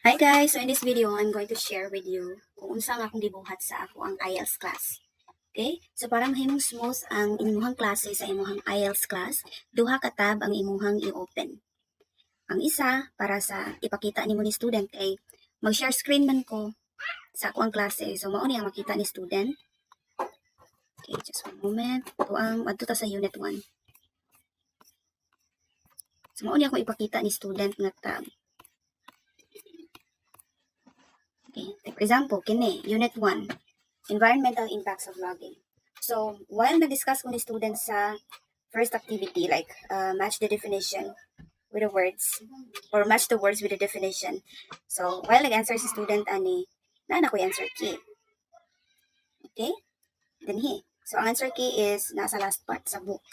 Hi guys! So in this video, I'm going to share with you kung unsa nga akong gibuhat sa ako ang IELTS class. Okay? So para mahimong smooth ang imuhang klase sa imuhang IELTS class, duha ka tab ang imuhang i-open. Ang isa, para sa ipakita nimo ni student kay mag-share screen man ko sa ako ang klase. So mao ni ang makita ni student. Okay, just one moment. Ito ang adto ta sa unit 1. So mao ni ako ipakita ni student nga tab. Okay, for example, kini, Unit 1, Environmental Impacts of Logging. So, while na-discuss ko ni students sa first activity, like match the definition with the words, or match the words with the definition. So, while nag-answer si student ani, na ko answer key. Okay? Then he. So, ang answer key is nasa last part sa book.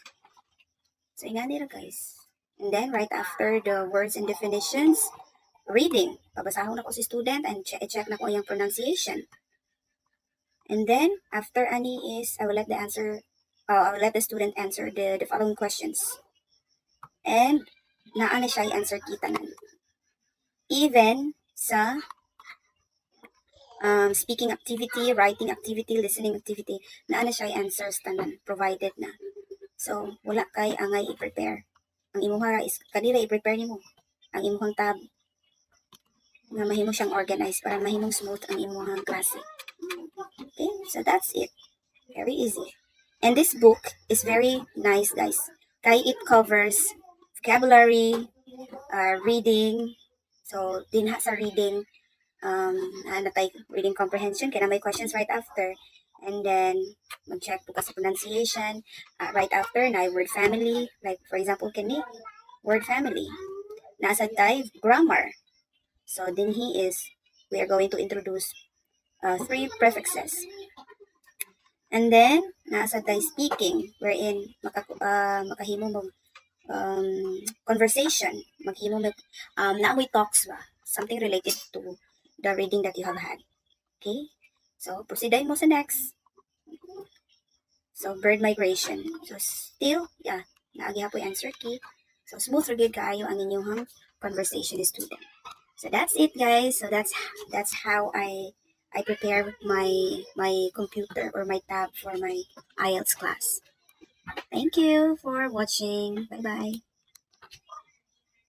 So, nga nila guys. And then, right after the words and definitions, reading. Babasahon ako si student and check na ko yung pronunciation. And then, after ani is, I will let the student answer the following questions. And, naa na siya i-answer kita na. Even sa speaking activity, writing activity, listening activity, naa na siya i-answers tanan, provided na. So, wala kay angay i-prepare. Ang imuha is, kanila i-prepare nimo ang imuhang tab nga mahimo siyang organize para mahimong smooth ang imuhang klase. Okay, so that's it. Very easy. And this book is very nice, guys. Kaya it covers vocabulary, reading. So, dinha sa reading, reading comprehension, kaya may questions right after. And then, mag-check po ka sa pronunciation. Right after, na word family. Like, for example, kani, word family. Nasa tayo, grammar. So, then we are going to introduce 3 prefixes. And then, nasa tayo speaking, wherein makahimo mo conversation, maghimo mo, naamoy talks ba? Something related to the reading that you have had. Okay? So, proceed mo sa next. So, bird migration. So, still, naagi po yung answer key. So, smooth read kaayo ang inyong conversation student. So, that's it, guys. So, that's how I prepare my computer or my tab for my IELTS class. Thank you for watching. Bye-bye.